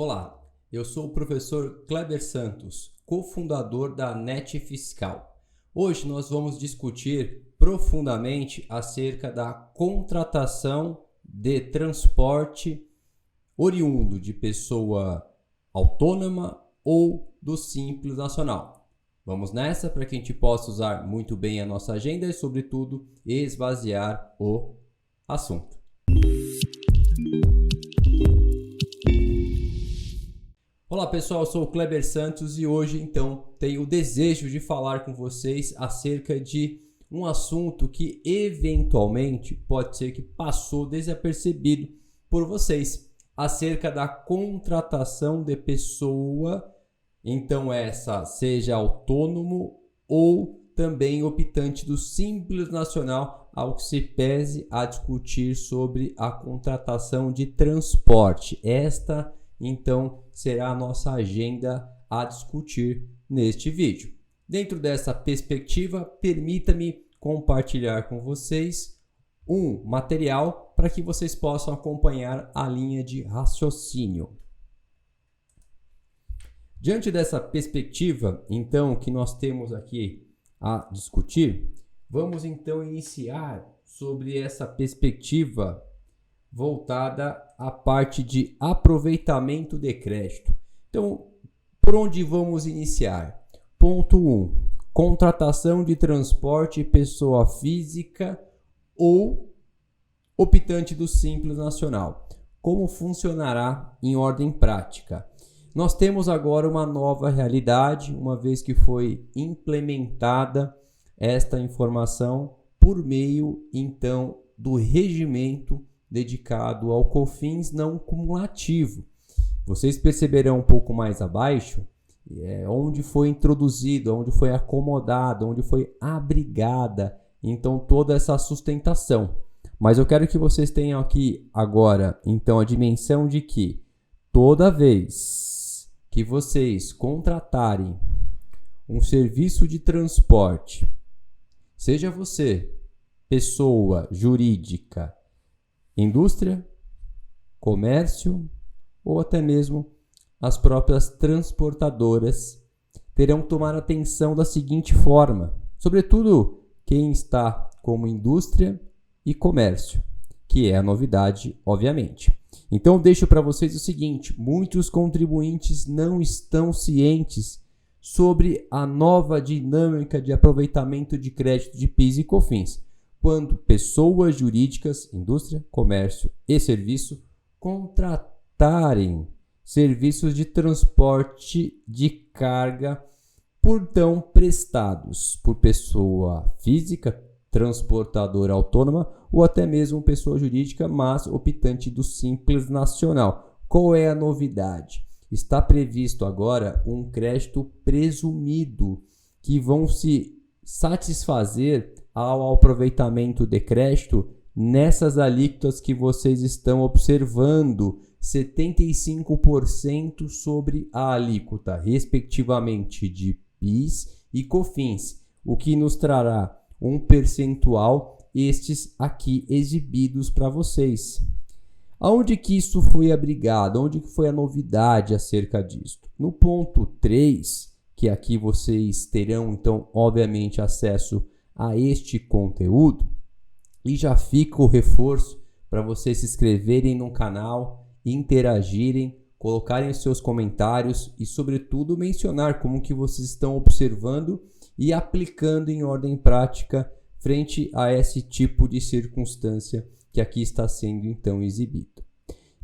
Olá, eu sou o professor Kleber Santos, cofundador da NET Fiscal. Hoje nós vamos discutir profundamente acerca da contratação de transporte oriundo de pessoa autônoma ou do Simples Nacional. Vamos nessa para que a gente possa usar muito bem a nossa agenda e, sobretudo, esvaziar o assunto. Olá pessoal, eu sou o Kleber Santos e hoje então tenho o desejo de falar com vocês acerca de um assunto que eventualmente pode ser que passou desapercebido por vocês, acerca da contratação de pessoa, então essa seja autônomo ou também optante do Simples Nacional, ao que se pese a discutir sobre a contratação de transporte. Esta então será a nossa agenda a discutir neste vídeo. Dentro dessa perspectiva, permita-me compartilhar com vocês um material para que vocês possam acompanhar a linha de raciocínio. Diante dessa perspectiva, então, que nós temos aqui a discutir, vamos então iniciar sobre essa perspectiva voltada à parte de aproveitamento de crédito. Então, por onde vamos iniciar? Ponto 1. Contratação de transporte pessoa física ou optante do Simples Nacional. Como funcionará em ordem prática? Nós temos agora uma nova realidade, uma vez que foi implementada esta informação por meio, então, do regimento dedicado ao COFINS não cumulativo. Vocês perceberão um pouco mais abaixo onde foi introduzido, onde foi acomodado, onde foi abrigada, então, toda essa sustentação. Mas eu quero que vocês tenham aqui agora, então, a dimensão de que toda vez que vocês contratarem um serviço de transporte, seja você pessoa jurídica, indústria, comércio ou até mesmo as próprias transportadoras, terão que tomar atenção da seguinte forma, sobretudo quem está como indústria e comércio, que é a novidade, obviamente. Então, eu deixo para vocês o seguinte: muitos contribuintes não estão cientes sobre a nova dinâmica de aproveitamento de crédito de PIS e COFINS, quando pessoas jurídicas, indústria, comércio e serviço contratarem serviços de transporte de carga então prestados por pessoa física, transportadora autônoma ou até mesmo pessoa jurídica, mas optante do Simples Nacional. Qual é a novidade? Está previsto agora um crédito presumido que vão se satisfazer ao aproveitamento de crédito nessas alíquotas que vocês estão observando, 75% sobre a alíquota, respectivamente, de PIS e COFINS, o que nos trará um percentual, estes aqui exibidos para vocês. Aonde que isso foi abrigado? Onde que foi a novidade acerca disso? No ponto 3, que aqui vocês terão, então, obviamente, acesso a este conteúdo, e já fica o reforço para vocês se inscreverem no canal, interagirem, colocarem os seus comentários e, sobretudo, mencionar como que vocês estão observando e aplicando em ordem prática frente a esse tipo de circunstância que aqui está sendo então exibido.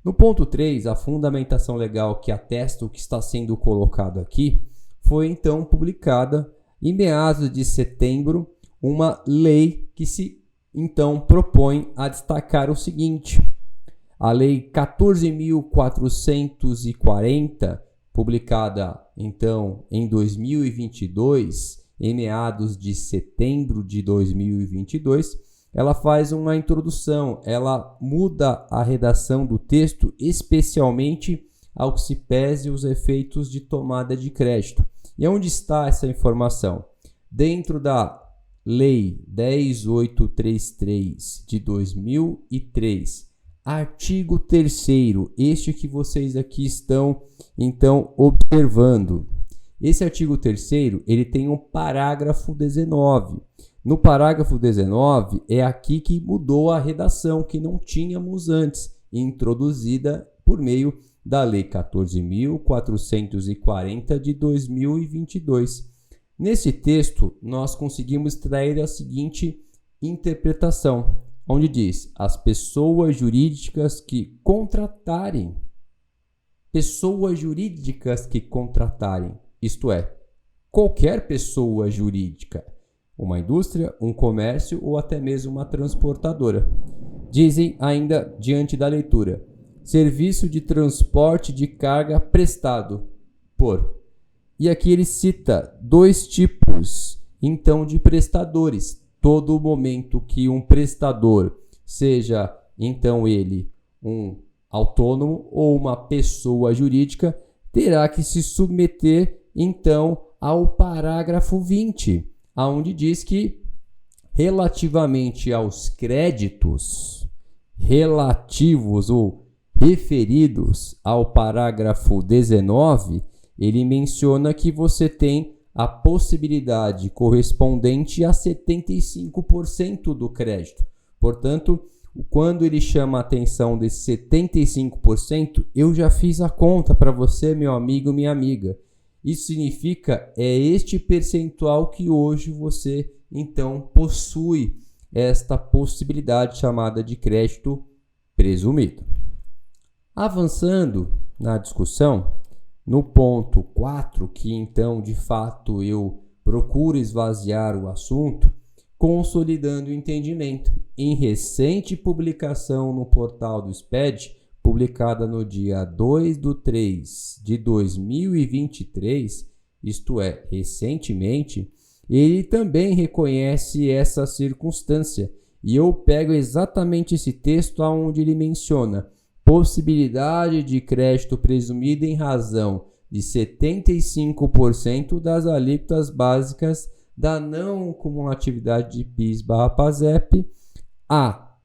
No ponto 3, a fundamentação legal que atesta o que está sendo colocado aqui, foi então publicada em meados de setembro uma lei que se então propõe a destacar o seguinte: a Lei 14.440, publicada então em 2022, em meados de setembro de 2022, ela faz uma introdução, ela muda a redação do texto, especialmente ao que se pese os efeitos de tomada de crédito. E onde está essa informação? Dentro da Lei 10.833 de 2003, Artigo 3º, este que vocês aqui estão então observando. Esse artigo 3º, ele tem um parágrafo 19. No parágrafo 19 é aqui que mudou a redação que não tínhamos antes, introduzida por meio da Lei 14.440 de 2022. Nesse texto, nós conseguimos extrair a seguinte interpretação, onde diz: as pessoas jurídicas que contratarem, isto é, qualquer pessoa jurídica, uma indústria, um comércio ou até mesmo uma transportadora. Dizem ainda diante da leitura: serviço de transporte de carga prestado por. E aqui ele cita 2 tipos, então, de prestadores. Todo momento que um prestador, seja então ele um autônomo ou uma pessoa jurídica, terá que se submeter então ao parágrafo 20, onde diz que relativamente aos créditos relativos ou referidos ao parágrafo 19, ele menciona que você tem a possibilidade correspondente a 75% do crédito. Portanto, quando ele chama a atenção desse 75%, eu já fiz a conta para você, meu amigo, minha amiga. Isso significa este percentual que hoje você então possui esta possibilidade chamada de crédito presumido. Avançando na discussão, no ponto 4, que então de fato eu procuro esvaziar o assunto, consolidando o entendimento. Em recente publicação no portal do SPED, publicada no dia 2/3 de 2023, isto é, recentemente, ele também reconhece essa circunstância. E eu pego exatamente esse texto onde ele menciona possibilidade de crédito presumido em razão de 75% das alíquotas básicas da não cumulatividade de PIS/PASEP a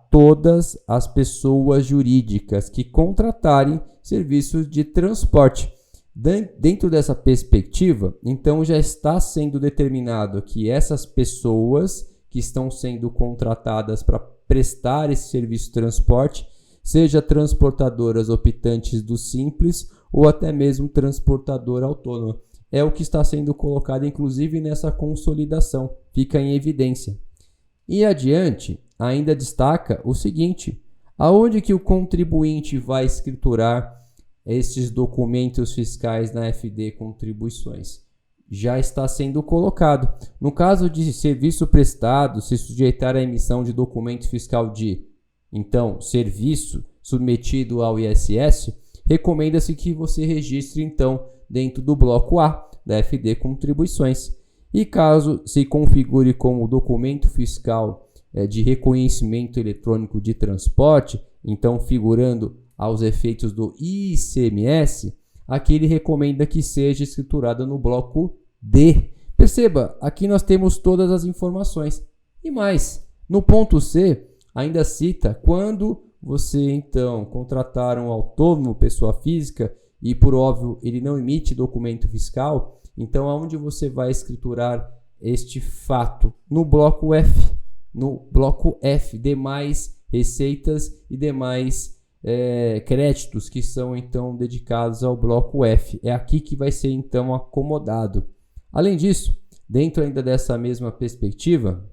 todas as pessoas jurídicas que contratarem serviços de transporte. Dentro dessa perspectiva, então já está sendo determinado que essas pessoas que estão sendo contratadas para prestar esse serviço de transporte, seja transportadoras optantes do Simples ou até mesmo transportadora autônoma. É o que está sendo colocado, inclusive, nessa consolidação. Fica em evidência. E adiante, ainda destaca o seguinte: aonde que o contribuinte vai escriturar esses documentos fiscais na FD Contribuições? Já está sendo colocado. No caso de serviço prestado, se sujeitar à emissão de documento fiscal de, então, serviço submetido ao ISS, recomenda-se que você registre, então, dentro do bloco A da FD Contribuições. E caso se configure como documento fiscal de reconhecimento eletrônico de transporte, então figurando aos efeitos do ICMS, aqui ele recomenda que seja escriturada no bloco D. Perceba, aqui nós temos todas as informações. E mais, no ponto C, ainda cita quando você então contratar um autônomo, pessoa física, e por óbvio ele não emite documento fiscal, então aonde você vai escriturar este fato? No bloco F. No bloco F, demais receitas e demais créditos que são então dedicados ao bloco F. É aqui que vai ser então acomodado. Além disso, dentro ainda dessa mesma perspectiva,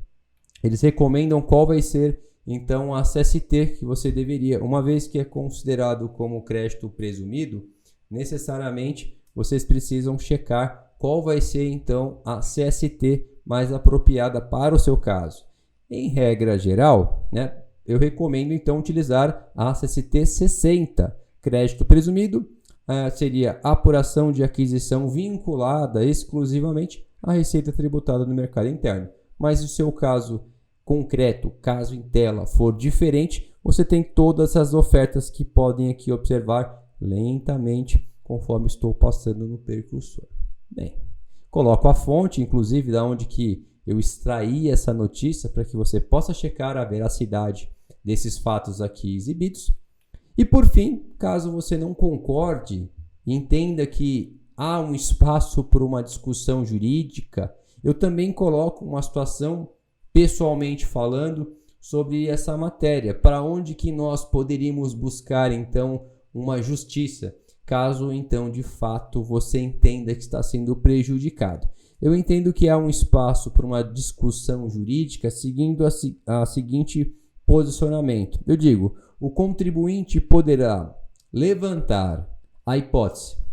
eles recomendam qual vai ser então a CST que você deveria, uma vez que é considerado como crédito presumido, necessariamente vocês precisam checar qual vai ser então a CST mais apropriada para o seu caso. Em regra geral, eu recomendo então utilizar a CST 60. Crédito presumido seria apuração de aquisição vinculada exclusivamente à receita tributada no mercado interno. Mas se o seu caso concreto, caso em tela, for diferente, você tem todas as ofertas que podem aqui observar lentamente, conforme estou passando no percursor. Bem, coloco a fonte, inclusive, da onde que eu extraí essa notícia para que você possa checar a veracidade desses fatos aqui exibidos. E por fim, caso você não concorde, entenda que há um espaço para uma discussão jurídica, eu também coloco uma situação, pessoalmente falando, sobre essa matéria. Para onde que nós poderíamos buscar, então, uma justiça, caso, então, de fato, você entenda que está sendo prejudicado. Eu entendo que há um espaço para uma discussão jurídica seguindo a seguinte posicionamento. Eu digo, o contribuinte poderá levantar a hipótese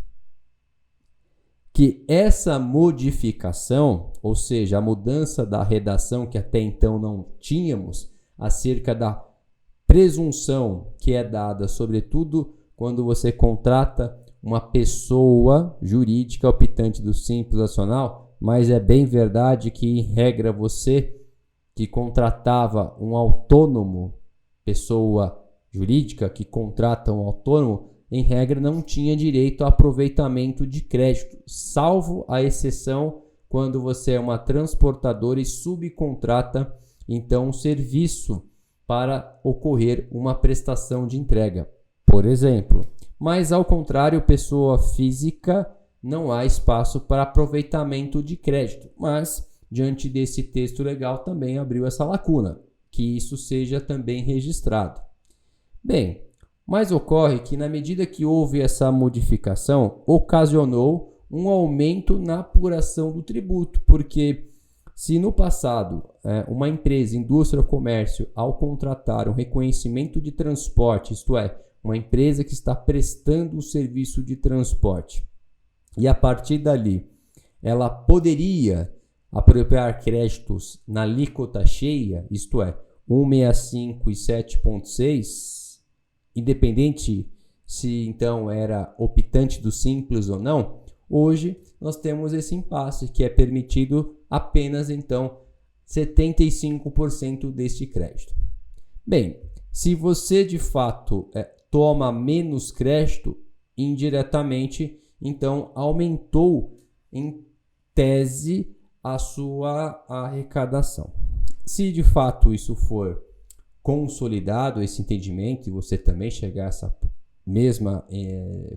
que essa modificação, ou seja, a mudança da redação que até então não tínhamos, acerca da presunção que é dada, sobretudo quando você contrata uma pessoa jurídica optante do Simples Nacional, mas é bem verdade que, em regra, você que contratava um autônomo, pessoa jurídica que contrata um autônomo, em regra não tinha direito a aproveitamento de crédito, salvo a exceção quando você é uma transportadora e subcontrata então um serviço para ocorrer uma prestação de entrega, por exemplo. Mas ao contrário, pessoa física, não há espaço para aproveitamento de crédito, mas diante desse texto legal também abriu essa lacuna, que isso seja também registrado. Bem, mas ocorre que na medida que houve essa modificação, ocasionou um aumento na apuração do tributo, porque se no passado uma empresa, indústria ou comércio, ao contratar um reconhecimento de transporte, isto é, uma empresa que está prestando o serviço de transporte, e a partir dali ela poderia apropriar créditos na alíquota cheia, isto é, 165 e 7,6, independente se então era optante do Simples ou não, hoje nós temos esse impasse que é permitido apenas então 75% deste crédito. Bem, se você de fato toma menos crédito, indiretamente, então aumentou em tese a sua arrecadação. Se de fato isso for consolidado, esse entendimento, e você também chegar a essa mesma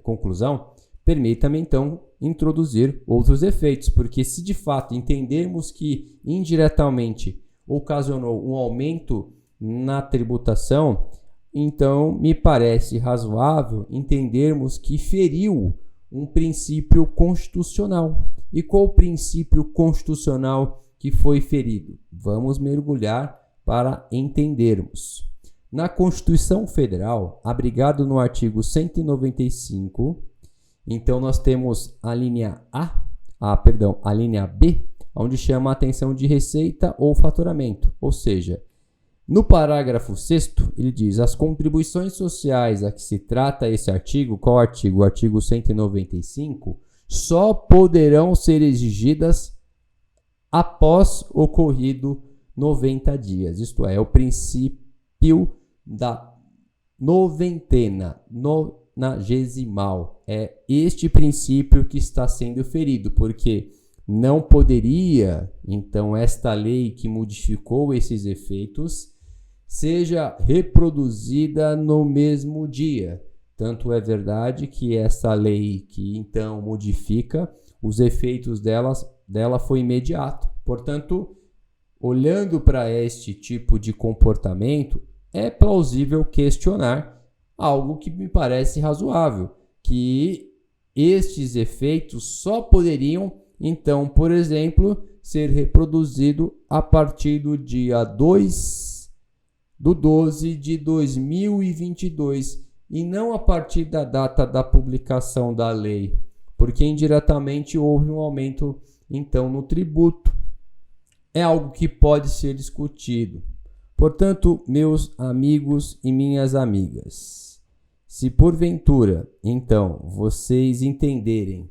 conclusão, permita-me então introduzir outros efeitos, porque se de fato entendermos que indiretamente ocasionou um aumento na tributação, então me parece razoável entendermos que feriu um princípio constitucional. E qual o princípio constitucional que foi ferido? Vamos mergulhar para entendermos. Na Constituição Federal, abrigado no artigo 195, então nós temos a linha a linha B, onde chama a atenção de receita ou faturamento. Ou seja, no parágrafo 6º, ele diz: as contribuições sociais a que se trata esse artigo, qual artigo? O artigo 195, só poderão ser exigidas após ocorrido 90 dias. Isto é, o princípio da noventena, nonagesimal. É este princípio que está sendo ferido, porque não poderia, então, esta lei que modificou esses efeitos seja reproduzida no mesmo dia. Tanto é verdade que essa lei que, então, modifica, os efeitos dela foi imediato. Portanto, olhando para este tipo de comportamento, é plausível questionar algo que me parece razoável, que estes efeitos só poderiam, então, por exemplo, ser reproduzidos a partir do dia 2/12 de 2022 e não a partir da data da publicação da lei, porque indiretamente houve um aumento, então, no tributo. É algo que pode ser discutido. Portanto, meus amigos e minhas amigas, se porventura, então, vocês entenderem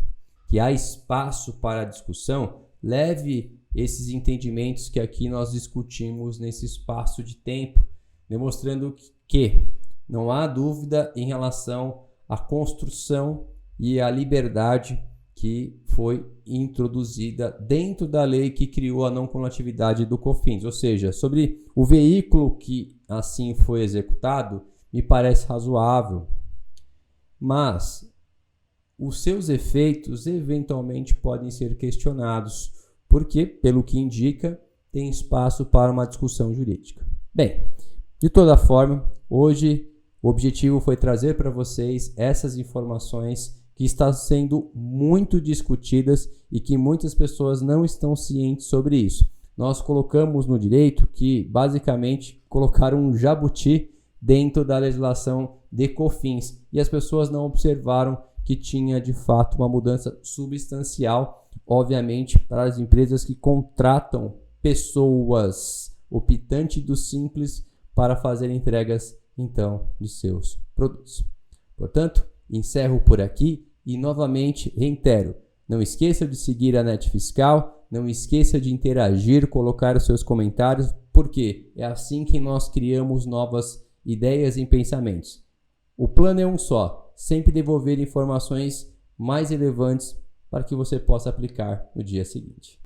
que há espaço para discussão, leve esses entendimentos que aqui nós discutimos nesse espaço de tempo, demonstrando que não há dúvida em relação à construção e à liberdade que foi introduzida dentro da lei que criou a não cumulatividade do COFINS. Ou seja, sobre o veículo que assim foi executado, me parece razoável, mas os seus efeitos eventualmente podem ser questionados, porque, pelo que indica, tem espaço para uma discussão jurídica. Bem, de toda forma, hoje o objetivo foi trazer para vocês essas informações que estão sendo muito discutidas e que muitas pessoas não estão cientes sobre isso. Nós colocamos no direito que, basicamente, colocaram um jabuti dentro da legislação de COFINS e as pessoas não observaram que tinha, de fato, uma mudança substancial, obviamente, para as empresas que contratam pessoas optante do simples para fazer entregas, então, de seus produtos. Portanto, encerro por aqui e novamente reitero, não esqueça de seguir a Net Fiscal, não esqueça de interagir, colocar os seus comentários, porque é assim que nós criamos novas ideias e pensamentos. O plano é um só, sempre devolver informações mais relevantes para que você possa aplicar no dia seguinte.